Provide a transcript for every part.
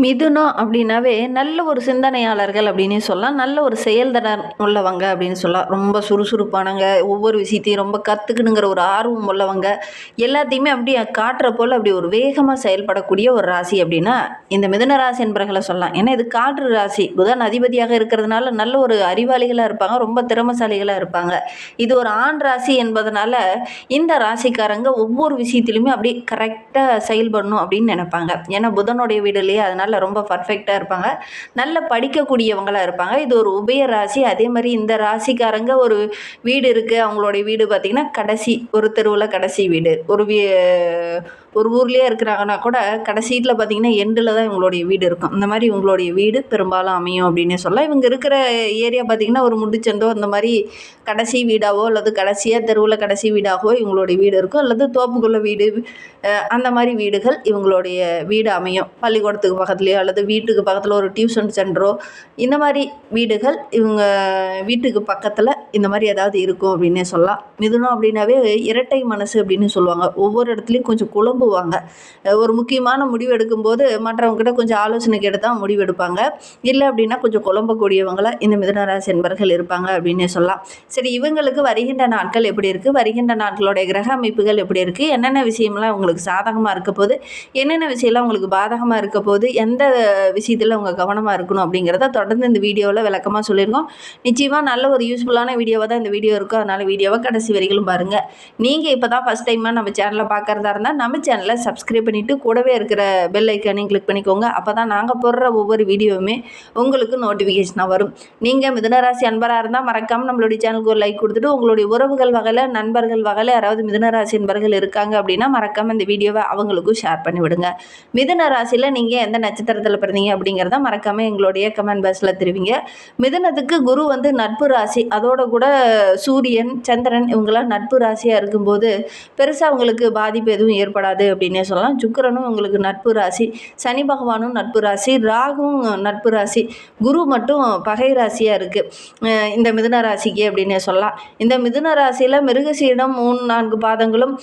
மிதுனம் அப்படின்னாவே நல்ல ஒரு சிந்தனையாளர்கள் அப்படின்னே சொல்லலாம். நல்ல ஒரு செயல்திறன் உள்ளவங்க அப்படின்னு சொல்லலாம். ரொம்ப சுறுசுறுப்பானவங்க, ஒவ்வொரு விஷயத்தையும் ரொம்ப கத்துக்கணுங்கிற ஒரு ஆர்வம் உள்ளவங்க. எல்லாத்தையுமே அப்படியே காட்டுற போல அப்படி ஒரு வேகமா செயல்படக்கூடிய ஒரு ராசி அப்படின்னா, இந்த மிதுன ராசி என்பர்களை சொல்லலாம். ஏன்னா இது காற்று ராசி. புதன் அதிபதியாக இருக்கிறதுனால நல்ல ஒரு அறிவாளிகளா இருப்பாங்க. ரொம்ப திறமைசாலிகளா இருப்பாங்க. இது ஒரு ஆண் ராசி என்பதனால, இந்த ராசிக்காரங்க ஒவ்வொரு விஷயத்திலுமே அப்படியே கரெக்ட்டா செயல்படணும் அப்படின்னு நினைப்பாங்க. ஏன்னா புதனுடைய வீடு இல்லையா? அதனால ரொம்ப பர்ஃபெக்ட்டா இருப்பாங்க. நல்ல படிக்கக்கூடியவங்களா இருப்பாங்க. இது ஒரு உபய ராசி. அதே மாரி இந்த ராசிக்காரங்க ஒரு வீடு இருக்கு. அவங்களுடைய வீடு பார்த்தீங்கன்னா, கடைசி ஒரு தெருவுல கடைசி வீடு. ஒரு ஊர்லயே இருக்கிறாங்கன்னா கூட கடைசீல பார்த்தீங்கன்னா, எண்டுல தான் இவங்களுடைய வீடு இருக்கும். இந்த மாரி இவங்களுடைய வீடு பெரும்பாலும் அமையும் அப்படின்னே சொல்லலாம். இவங்க இருக்கிற ஏரியா பார்த்தீங்கன்னா, ஒரு முட்டுச்சந்தோ அந்த மாரி கடைசி வீடாவோ அல்லது கடைசியா தெருவுல கடைசி வீடாகவோ இவங்களுடைய வீடு இருக்கும். அல்லது தோப்புக்குள்ள வீடு அந்த மாரி வீடுகள் இவங்களுடைய வீடு அமையும். பள்ளிக்கூடத்துக்கு பக்கத்துலயோ அல்லது வீட்டுக்கு பக்கத்துல ஒரு டியூஷன் சென்டரோ இந்த மாரி வீடுகள் இவங்க வீட்டுக்கு பக்கத்துல இந்த மாரி ஏதாவது இருக்கும் அப்படின்னே சொல்லலாம். மிதுனம் அப்படின்னாவே இரட்டை மனசு அப்படின்னு சொல்லுவாங்க. ஒவ்வொரு இடத்துலயும் கொஞ்சம் குழம்புவாங்க. ஒரு முக்கியமான முடிவு எடுக்கும்போது மற்றவங்ககிட்ட கொஞ்சம் ஆலோசனை கேட்டு தான் முடிவு எடுப்பாங்க. இல்லை அப்படின்னா கொஞ்சம் குழம்பக்கூடியவங்களா இந்த மிதுன ராசி என்பர்கள் இருப்பாங்க அப்படின்னே சொல்லலாம். சரி, இவங்களுக்கு வருகின்ற நாட்கள் எப்படி இருக்குது, வருகின்ற நாட்களுடைய கிரக அமைப்புகள் எப்படி இருக்குது, என்னென்ன விஷயம்லாம் உங்களுக்கு சாதகமாக இருக்க போது, என்னென்ன விஷயம்லாம் உங்களுக்கு பாதகமாக இருக்க போது, எந்த விஷயத்தில் அவங்க கவனமாக இருக்கணும் அப்படிங்கிறத தொடர்ந்து இந்த வீடியோவில் விளக்கமாக சொல்லியிருக்கோம். நிச்சயமாக நல்ல ஒரு யூஸ்ஃபுல்லான வீடியோவாக தான் இந்த வீடியோ இருக்கும். அதனால் வீடியோவை கடைசி வரைக்கும் பாருங்கள். நீங்கள் இப்போ தான் ஃபஸ்ட் டைமாக நம்ம சேனலை பார்க்குறதா இருந்தால் நம்ம சேனலை சப்ஸ்கிரைப் பண்ணிவிட்டு கூடவே இருக்கிற பெல் ஐக்கானையும் கிளிக் பண்ணிக்கோங்க. அப்போ தான் நாங்கள் போடுற ஒவ்வொரு வீடியோவுமே உங்களுக்கு நோட்டிஃபிகேஷனாக வரும். நீங்கள் மிதுனராசி அன்பராக இருந்தால் மறக்காமல் நம்மளுடைய சேனலுக்கு ஒரு லைக் கொடுத்துட்டு, உங்களுடைய உறவுகள் வகையில் நண்பர்கள் வகையில் யாராவது மிதுனராசி அன்பர்கள் இருக்காங்க அப்படின்னா மறக்காமல் இந்த வீடியோவை அவங்களுக்கும் ஷேர் பண்ணி விடுங்க. மிதுன ராசியில் நீங்கள் எந்த நட்சத்திரத்தில் பிறந்தீங்க அப்படிங்கிறத மறக்காமல் எங்களுடைய கமெண்ட் பாக்ஸில் தெரிவிங்க. மிதுனத்துக்கு குரு வந்து நட்பு ராசி, அதோட கூட சூரியன் சந்திரன் இவங்களாம் நட்பு ராசியாக இருக்கும்போது பெருசாக அவங்களுக்கு பாதிப்பு எதுவும் ஏற்படாது அப்படின்னே சொல்லலாம். சுக்கிரனும் உங்களுக்கு நட்பு ராசி, சனி பகவானும் நட்பு ராசி, ராகுவும் நட்பு ராசி, குரு மட்டும் பகை ராசியாக இருக்குது இந்த மிதுன ராசிக்கு அப்படின்னே சொல்லலாம். இந்த மிதுன ராசியில் மிருகசீடம் 3-4 பாதங்களும்,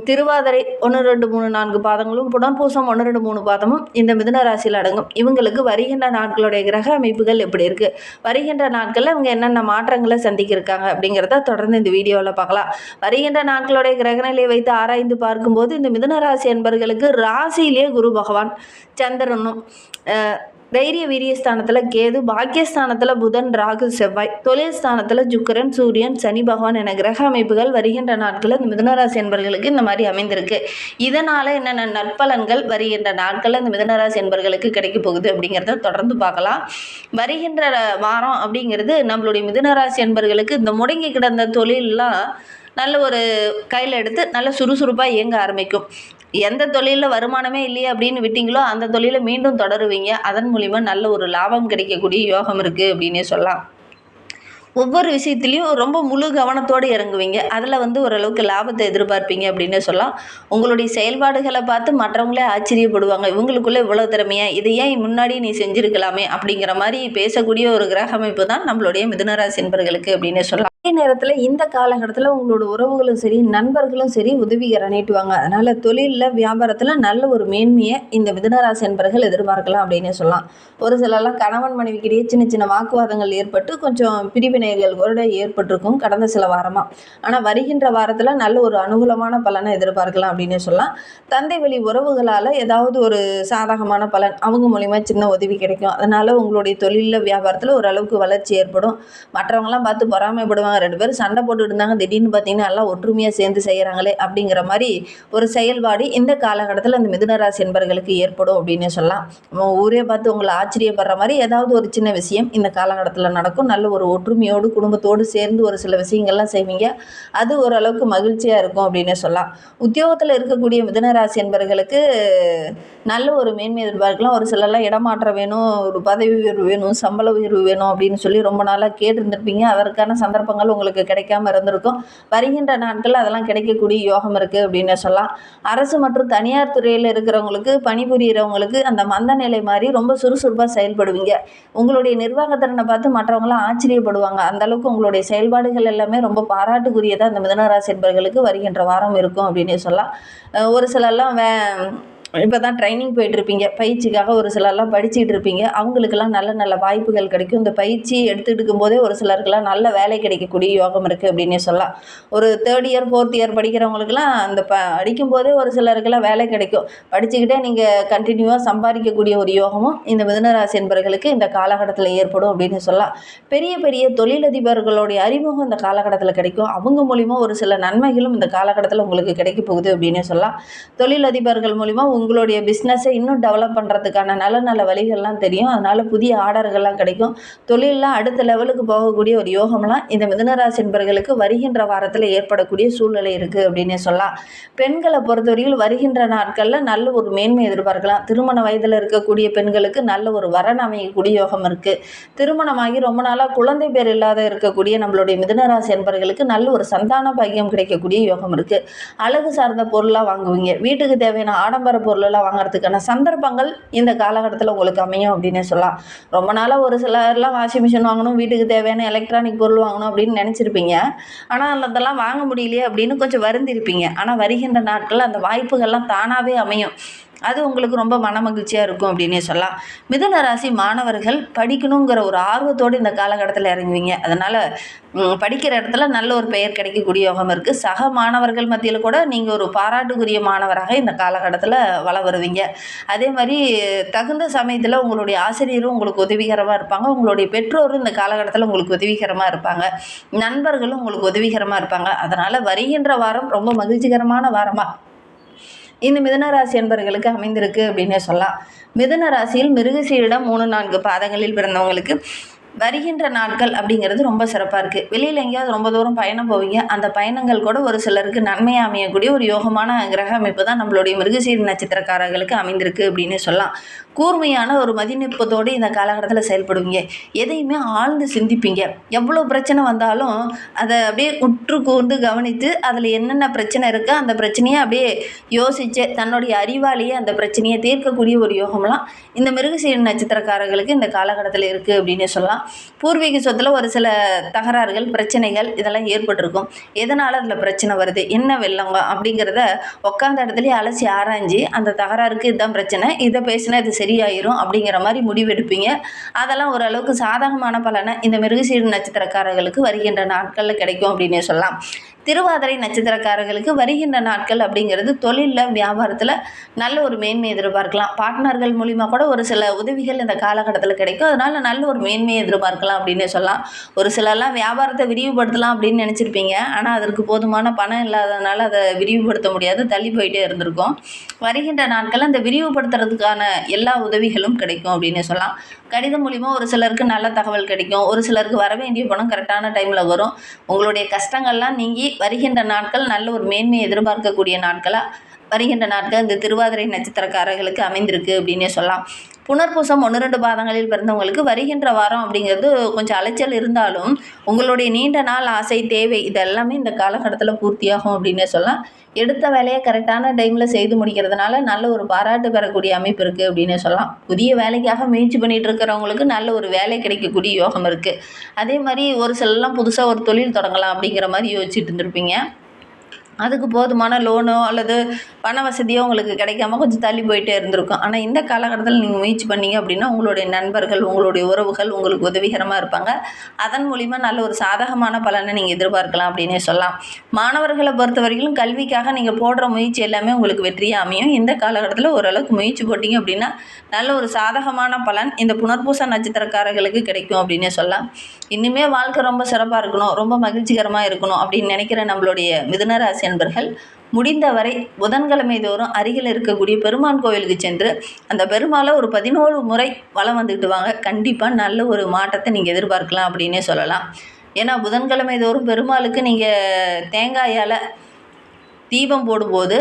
திருவாதிரை 1, 2, 3, 4 பாதங்களும், புனர்பூசம் 1, 2, 3 பாதமும் இந்த மிதுன ராசியில் அடங்கும். இவங்களுக்கு வருகின்ற நாட்களுடைய கிரக அமைப்புகள் எப்படி இருக்குது, வருகின்ற நாட்களில் இவங்க என்னென்ன மாற்றங்களை சந்திக்கிருக்காங்க அப்படிங்கிறத தொடர்ந்து இந்த வீடியோவில் பார்க்கலாம். வருகின்ற நாட்களுடைய கிரகநிலையை வைத்து ஆராய்ந்து பார்க்கும்போது இந்த மிதுன ராசி என்பர்களுக்கு ராசியிலேயே குரு பகவான், சந்திரனும், தைரிய வீரிய ஸ்தானத்தில் கேது, பாக்கியஸ்தானத்தில் புதன், ராகு, செவ்வாய், தொழில் ஸ்தானத்தில் சுக்கிரன், சூரியன், சனி பகவான் என கிரக அமைப்புகள் வருகின்ற நாட்களில் இந்த மிதுனராசி என்பர்களுக்கு இந்த மாதிரி அமைந்திருக்கு. இதனால் என்னென்ன நற்பலன்கள் வருகின்ற நாட்களில் இந்த மிதுனராசி என்பர்களுக்கு கிடைக்க போகுது அப்படிங்கிறத தொடர்ந்து பார்க்கலாம். வருகின்ற வாரம் அப்படிங்கிறது நம்மளுடைய மிதுனராசி என்பர்களுக்கு இந்த முடங்கி கிடந்த தொழிலெலாம் நல்ல ஒரு கையில் எடுத்து நல்ல சுறுசுறுப்பாக இயங்க ஆரம்பிக்கும். எந்த தொழிலில் வருமானமே இல்லையே அப்படின்னு விட்டீங்களோ அந்த தொழிலை மீண்டும் தொடருவீங்க. அதன் மூலிமா நல்ல ஒரு லாபம் கிடைக்கக்கூடிய யோகம் இருக்குது அப்படின்னே சொல்லலாம். ஒவ்வொரு விஷயத்துலையும் ரொம்ப முழு கவனத்தோடு இறங்குவீங்க. அதில் வந்து ஓரளவுக்கு லாபத்தை எதிர்பார்ப்பீங்க அப்படின்னு சொல்லலாம். உங்களுடைய செயல்பாடுகளை பார்த்து மற்றவங்களே ஆச்சரியப்படுவாங்க. இவங்களுக்குள்ளே இவ்வளோ திறமையா, இதை ஏன் முன்னாடி நீ செஞ்சுருக்கலாமே அப்படிங்கிற மாதிரி பேசக்கூடிய ஒரு கிரக அமைப்பு தான் நம்மளுடைய மிதுனராசி என்பர்களுக்கு அப்படின்னு சொல்லலாம். அதே நேரத்தில் இந்த காலகட்டத்தில் உங்களோட உறவுகளும் சரி நண்பர்களும் சரி உதவிகர நீட்டுவாங்க. அதனால் தொழிலில் வியாபாரத்தில் நல்ல ஒரு மேன்மையை இந்த மிதுனராசி என்பர்கள் எதிர்பார்க்கலாம் அப்படின்னு சொல்லலாம். ஒரு சிலர்லாம் கணவன் மனைவிக்கிடையே சின்ன சின்ன வாக்குவாதங்கள் ஏற்பட்டு கொஞ்சம் பிரிவினைகள் கூட ஏற்பட்டிருக்கும் கடந்த சில வாரமாக. ஆனால் வருகின்ற வாரத்தில் நல்ல ஒரு அனுகூலமான பலனை எதிர்பார்க்கலாம் அப்படின்னு சொல்லலாம். தந்தை வழி உறவுகளால் ஏதாவது ஒரு சாதகமான பலன் அவங்க மூலிமா சின்ன உதவி கிடைக்கும். அதனால் உங்களுடைய தொழிலில் வியாபாரத்தில் ஓரளவுக்கு வளர்ச்சி ஏற்படும். மற்றவங்களாம் பார்த்து பொறாமைப்படுவாங்க. 2 பேரும் சண்டை போட்டுட்டு இருந்தாங்க, திடீர்னு பார்த்தீங்கன்னா எல்லாம் ஒற்றுமையாக சேர்ந்து செய்கிறாங்களே அப்படிங்கிற மாதிரி ஒரு செயல்பாடு இந்த காலகட்டத்தில் அந்த மிதுனராசி என்பர்களுக்கு ஏற்படும் அப்படின்னு சொல்லலாம். ஊரே பார்த்து உங்களை ஆச்சரியப்படுற மாதிரி ஏதாவது ஒரு சின்ன விஷயம் இந்த காலகட்டத்தில் நடக்கும். நல்ல ஒரு ஒற்றுமையோடு குடும்பத்தோடு சேர்ந்து ஒரு சில விஷயங்கள்லாம் செய்வீங்க. அது ஓரளவுக்கு மகிழ்ச்சியாக இருக்கும் அப்படின்னு சொல்லலாம். உத்தியோகத்தில் இருக்கக்கூடிய மிதுனராசி என்பர்களுக்கு நல்ல ஒரு மேன்மை எதிர்பார்க்கலாம். ஒரு சிலர்லாம் இடமாற்றம் வேணும், ஒரு பதவி உயர்வு வேணும், சம்பள உயர்வு வேணும் அப்படின்னு சொல்லி ரொம்ப நாளாக கேட்டிருந்திருப்பீங்க. அதற்கான சந்தர்ப்பங்கள் உங்களுக்கு கிடைக்காம இருந்திருக்கும். வருகின்ற நாட்கள் அதெல்லாம் கிடைக்கக்கூடிய யோகம் இருக்குது அப்படின்னு சொல்லலாம். அரசு மற்றும் தனியார் துறையில் இருக்கிறவங்களுக்கு, பணிபுரியறவங்களுக்கு அந்த மந்த நிலை மாதிரி ரொம்ப சுறுசுறுப்பாக செயல்படுவீங்க. உங்களுடைய நிர்வாகத்திறனை பார்த்து மற்றவங்களாம் ஆச்சரியப்படுவாங்க. அந்த அளவுக்கு உங்களுடைய செயல்பாடுகள் எல்லாமே ரொம்ப பாராட்டுக்குரியதாக அந்த மிதுனராசி என்பர்களுக்கு வருகின்ற வாரம் இருக்கும் அப்படின்னு சொல்லலாம். ஒரு சிலர்லாம் இப்போ தான் ட்ரைனிங் போயிட்டுருப்பீங்க, பயிற்சிக்காக ஒரு சிலர்லாம் படிச்சுட்டு இருப்பீங்க. அவங்களுக்கெல்லாம் நல்ல நல்ல வாய்ப்புகள் கிடைக்கும். இந்த பயிற்சி எடுத்துட்டு இருக்கும்போதே ஒரு சிலருக்குலாம் நல்ல வேலை கிடைக்கக்கூடிய யோகம் இருக்குது அப்படின்னே சொல்லலாம். ஒரு 3rd இயர் 4th இயர் படிக்கிறவங்களுக்குலாம் அந்த படிக்கும்போதே ஒரு சிலருக்குலாம் வேலை கிடைக்கும். படிச்சுக்கிட்டே நீங்கள் கண்டினியூவாக சம்பாதிக்கக்கூடிய ஒரு யோகமும் இந்த மிதுனராசி என்பவர்களுக்கு இந்த காலகட்டத்தில் ஏற்படும் அப்படின்னு சொல்லலாம். பெரிய பெரிய தொழிலதிபர்களுடைய அறிமுகம் இந்த காலகட்டத்தில் கிடைக்கும். அவங்க மூலிமா ஒரு சில நன்மைகளும் இந்த காலகட்டத்தில் உங்களுக்கு கிடைக்க போகுது அப்படின்னே சொல்லலாம். தொழிலதிபர்கள் மூலிமா உங்களுடைய பிஸ்னஸை இன்னும் டெவலப் பண்ணுறதுக்கான நல்ல நல்ல வழிகள்லாம் தெரியும். அதனால் புதிய ஆர்டர்கள்லாம் கிடைக்கும். தொழிலெலாம் அடுத்த லெவலுக்கு போகக்கூடிய ஒரு யோகம்லாம் இந்த மிதுனராசி என்பவர்களுக்கு வருகின்ற வாரத்தில் ஏற்படக்கூடிய சூழ்நிலை இருக்குது அப்படின்னே சொல்லலாம். பெண்களை பொறுத்தவரையில் வருகின்ற நாட்களில் நல்ல ஒரு மேன்மை எதிர்பார்க்கலாம். திருமண வயதில் இருக்கக்கூடிய பெண்களுக்கு நல்ல ஒரு வரன் அமையக்கூடிய யோகம் இருக்குது. திருமணமாகி ரொம்ப நாளாக குழந்தை பேர் இல்லாத இருக்கக்கூடிய நம்மளுடைய மிதுனராசி என்பவர்களுக்கு நல்ல ஒரு சந்தான பாக்கியம் கிடைக்கக்கூடிய யோகம் இருக்குது. அழகு சார்ந்த பொருளாக வாங்குவீங்க. வீட்டுக்கு தேவையான ஆடம்பர பொருளெல்லாம் வாங்குறதுக்கான சந்தர்ப்பங்கள் இந்த காலகட்டத்தில் உங்களுக்கு அமையும் அப்படின்னே சொல்லலாம். ரொம்ப நாளாக ஒரு சிலர்லாம் வாஷிங் மிஷின் வாங்கணும், வீட்டுக்கு தேவையான எலக்ட்ரானிக் பொருள் வாங்கணும் அப்படின்னு நினச்சிருப்பீங்க. ஆனால் அதெல்லாம் வாங்க முடியலையே அப்படின்னு கொஞ்சம் வருந்திருப்பீங்க. ஆனால் வருகின்ற நாட்களில் அந்த வாய்ப்புகள்லாம் தானாகவே அமையும். அது உங்களுக்கு ரொம்ப மன மகிழ்ச்சியாக இருக்கும் அப்படின்னே சொல்லலாம். மிதுன ராசி மாணவர்கள் படிக்கணுங்கிற ஒரு ஆர்வத்தோடு இந்த காலகட்டத்தில் இறங்குவீங்க. அதனால் படிக்கிற இடத்துல நல்ல ஒரு பெயர் கிடைக்கக்கூடிய யோகம் இருக்குது. சக மாணவர்கள் மத்தியில் கூட நீங்கள் ஒரு பாராட்டுக்குரிய மாணவராக இந்த காலகட்டத்தில் வள வருவீங்க. அதே மாதிரி தகுந்த சமயத்தில் உங்களுடைய ஆசிரியரும் உங்களுக்கு உதவிகரமாக இருப்பாங்க. உங்களுடைய பெற்றோரும் இந்த காலகட்டத்தில் உங்களுக்கு உதவிகரமாக இருப்பாங்க. நண்பர்களும் உங்களுக்கு உதவிகரமாக இருப்பாங்க. அதனால் வருகின்ற வாரம் ரொம்ப மகிழ்ச்சிகரமான வாரமாக இந்த மிதுனராசி என்பவர்களுக்கு அமைந்திருக்கு அப்படின்னே சொல்லலாம். மிதுன ராசியில் மிருகசீரிடம் 3-4 பாதங்களில் பிறந்தவங்களுக்கு வருகின்ற நாட்கள் அப்படிங்கிறது ரொம்ப சிறப்பாக இருக்குது. வெளியில் எங்கேயாவது ரொம்ப தூரம் பயணம் போவீங்க. அந்த பயணங்கள் கூட ஒரு சிலருக்கு நன்மையாக அமையக்கூடிய ஒரு யோகமான கிரக அமைப்பு தான் நம்மளுடைய மிருகசீரி நட்சத்திரக்காரர்களுக்கு அமைந்திருக்கு அப்படின்னு சொல்லலாம். கூர்மையான ஒரு மதிநுட்பத்தோடு இந்த காலகட்டத்தில் செயல்படுவீங்க. எதையுமே ஆழ்ந்து சிந்திப்பீங்க. எவ்வளோ பிரச்சனை வந்தாலும் அதை அப்படியே உற்று கூர்ந்து கவனித்து அதில் என்னென்ன பிரச்சனை இருக்குது அந்த பிரச்சனையை அப்படியே யோசித்து தன்னுடைய அறிவாலேயே அந்த பிரச்சனையை தீர்க்கக்கூடிய ஒரு யோகம்லாம் இந்த மிருகசீரி நட்சத்திரக்காரர்களுக்கு இந்த காலகட்டத்தில் இருக்குது அப்படின்னு சொல்லலாம். பூர்வீக சொத்தில் ஒரு சில தகராறுகள் பிரச்சனைகள் இதெல்லாம் ஏற்பட்டிருக்கும். எதனால் அதில் பிரச்சனை வருது, என்ன வெள்ளங்க அப்படிங்கிறத உட்காந்த இடத்துலையே அலசி ஆராய்ஞ்சி அந்த தகராறுக்கு இதுதான் பிரச்சனை, இதை பேசினா இது சரியாயிரும் அப்படிங்கிற மாதிரி முடிவெடுப்பீங்க. அதெல்லாம் ஓரளவுக்கு சாதகமான பலனை இந்த மிருகசீரி நட்சத்திரக்காரர்களுக்கு வருகின்ற நாட்களில் கிடைக்கும் அப்படின்னே சொல்லலாம். திருவாதிரை நட்சத்திரக்காரர்களுக்கு வருகின்ற நாட்கள் அப்படிங்கிறது தொழிலில் வியாபாரத்தில் நல்ல ஒரு மேன்மை எதிர்பார்க்கலாம். பார்ட்னர்கள் மூலிமா கூட ஒரு சில உதவிகள் இந்த காலகட்டத்தில் கிடைக்கும். அதனால் நல்ல ஒரு மேன்மையை எதிர்பார்க்கலாம் அப்படின்னு சொல்லலாம். ஒரு சிலர்லாம் வியாபாரத்தை விரிவுபடுத்தலாம் அப்படின்னு நினச்சிருப்பீங்க. ஆனால் அதற்கு போதுமான பணம் இல்லாததுனால அதை விரிவுபடுத்த முடியாது, தள்ளி போயிட்டே இருந்திருக்கும். வருகின்ற நாட்களில் அந்த விரிவுபடுத்துறதுக்கான எல்லா உதவிகளும் கிடைக்கும் அப்படின்னு சொல்லலாம். கடிதம் மூலிமா ஒரு சிலருக்கு நல்ல தகவல் கிடைக்கும். ஒரு சிலருக்கு வர வேண்டிய பணம் கரெக்டான டைமில் வரும். உங்களுடைய கஷ்டங்கள்லாம் நீங்கி வருகின்ற நாட்கள் நல்ல ஒரு மேன்மையை எதிர்பார்க்கக்கூடிய நாட்களாக வருகின்ற நாட்கள் இந்த திருவாதிரை நட்சத்திரக்காரர்களுக்கு அமைந்திருக்கு அப்படின்னே சொல்லலாம். புனர்பூசம் 1-2 பாதங்களில் பிறந்தவங்களுக்கு வருகின்ற வாரம் அப்படிங்கிறது கொஞ்சம் அலைச்சல் இருந்தாலும் உங்களுடைய நீண்ட நாள் ஆசை தேவை இதெல்லாமே இந்த காலகட்டத்தில் பூர்த்தியாகும் அப்படின்னே சொல்லலாம். எடுத்த வேலையை கரெக்டான டைமில் செய்து முடிக்கிறதுனால நல்ல ஒரு பாராட்டு பெறக்கூடிய அமைப்பு இருக்குது அப்படின்னு சொல்லலாம். புதிய வேலைக்காக முயற்சி பண்ணிகிட்டு இருக்கிறவங்களுக்கு நல்ல ஒரு வேலை கிடைக்கக்கூடிய யோகம் இருக்குது. அதே மாதிரி ஒரு சிலர்லாம் புதுசாக ஒரு தொழில் தொடங்கலாம் அப்படிங்கிற மாதிரி யோசிச்சுட்டு இருந்திருப்பீங்க. அதுக்கு போதுமான லோனோ அல்லது பண வசதியோ உங்களுக்கு கிடைக்காம கொஞ்சம் தள்ளி போயிட்டே இருந்திருக்கும். ஆனால் இந்த காலகட்டத்தில் நீங்கள் முயற்சி பண்ணீங்க அப்படின்னா உங்களுடைய நண்பர்கள் உங்களுடைய உறவுகள் உங்களுக்கு உதவிகரமாக இருப்பாங்க. அதன் மூலிமா நல்ல ஒரு சாதகமான பலனை நீங்கள் எதிர்பார்க்கலாம் அப்படின்னே சொல்லலாம். மாணவர்களை பொறுத்த வரைக்கும் கல்விக்காக நீங்கள் போடுற முயற்சி எல்லாமே உங்களுக்கு வெற்றியாக அமையும். இந்த காலகட்டத்தில் ஓரளவுக்கு முயற்சி போட்டிங்க அப்படின்னா நல்ல ஒரு சாதகமான பலன் இந்த புனர்பூச நட்சத்திரக்காரர்களுக்கு கிடைக்கும் அப்படின்னே சொல்லலாம். இன்னுமே வாழ்க்கை ரொம்ப சிறப்பாக இருக்கணும், ரொம்ப மகிழ்ச்சிகரமாக இருக்கணும் அப்படின்னு நினைக்கிற நம்மளுடைய மிதுனராசி என்பர்கள் முடிந்தவரை புதன்கிழமை தோறும் அருகில் இருக்கக்கூடிய பெருமான் கோவிலுக்கு சென்று அந்த பெருமாளை ஒரு 11 முறை வலம் வந்துட்டு வாங்க. கண்டிப்பாக நல்ல ஒரு மாற்றத்தை நீங்கள் எதிர்பார்க்கலாம் அப்படின்னே சொல்லலாம். ஏன்னா புதன்கிழமை தோறும் பெருமாளுக்கு நீங்கள் தேங்காயால் தீபம் போடும்போது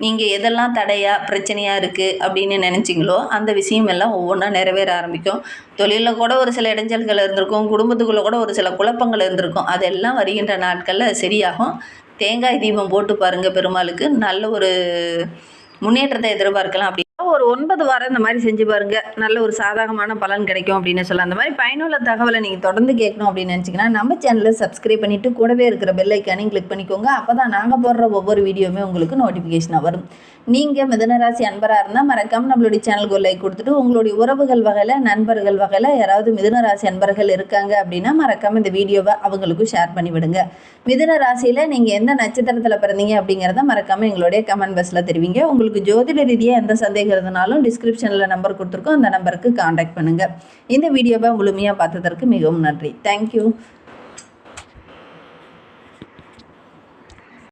நீங்கள் எதெல்லாம் தடையாக பிரச்சனையாக இருக்குது அப்படின்னு நினச்சிங்களோ அந்த விஷயம் எல்லாம் ஒவ்வொன்றா நிறைவேற ஆரம்பிக்கும். தொழிலில் கூட ஒரு சில இடைஞ்சல்கள் இருந்திருக்கும், குடும்பத்துக்குள்ளே கூட ஒரு சில குழப்பங்கள் இருந்திருக்கும். அதெல்லாம் வருகின்ற நாட்களில் சரியாகும். தேங்காய் தீபம் போட்டு பாருங்கள், பெருமாளுக்கு நல்ல ஒரு முன்னேற்றத்தை எதிர்பார்க்கலாம். அப்படி ஒரு 9 வாரம் இந்த மாதிரி செஞ்சு பாருங்கள், நல்ல ஒரு சாதகமான பலன் கிடைக்கும் அப்படின்னு சொல்லலாம். அந்த மாதிரி பயனுள்ள தகவலை நீங்கள் தொடர்ந்து கேட்கணும் அப்படின்னு நினச்சிங்கன்னா நம்ம சேனலை சப்ஸ்கிரைப் பண்ணிவிட்டு கூடவே இருக்கிற பெல் ஐக்கானையும் கிளிக் பண்ணிக்கோங்க. அப்போ தான் நாங்கள் போடுற ஒவ்வொரு வீடியோவுமே உங்களுக்கு நோட்டிஃபிகேஷனாக வரும். நீங்கள் மிதுனராசி அன்பராக இருந்தால் மறக்காமல் நம்மளுடைய சேனலுக்கு ஒரு லைக் கொடுத்துட்டு உங்களுடைய உறவுகள் வகையில் நண்பர்கள் வகையில் யாராவது மிதுனராசி அன்பர்கள் இருக்காங்க அப்படின்னா மறக்காமல் இந்த வீடியோவை அவங்களுக்கும் ஷேர் பண்ணி விடுங்க. மிதுன ராசியில் நீங்கள் எந்த நட்சத்திரத்தில் பிறந்தீங்க அப்படிங்கிறத மறக்காமல் எங்களுடைய கமெண்ட் பாக்ஸில் தெரிவிங்க. உங்களுக்கு ஜோதிட ரீதியாக எந்த சந்தேகம் இருந்தாலும் டிஸ்கிரிப்ஷனில் நம்பர் கொடுத்துருக்கோம், அந்த நம்பருக்கு காண்டாக்ட் பண்ணுங்கள். இந்த வீடியோவை முழுமையாக பார்த்ததற்கு மிகவும் நன்றி. தேங்க்யூ.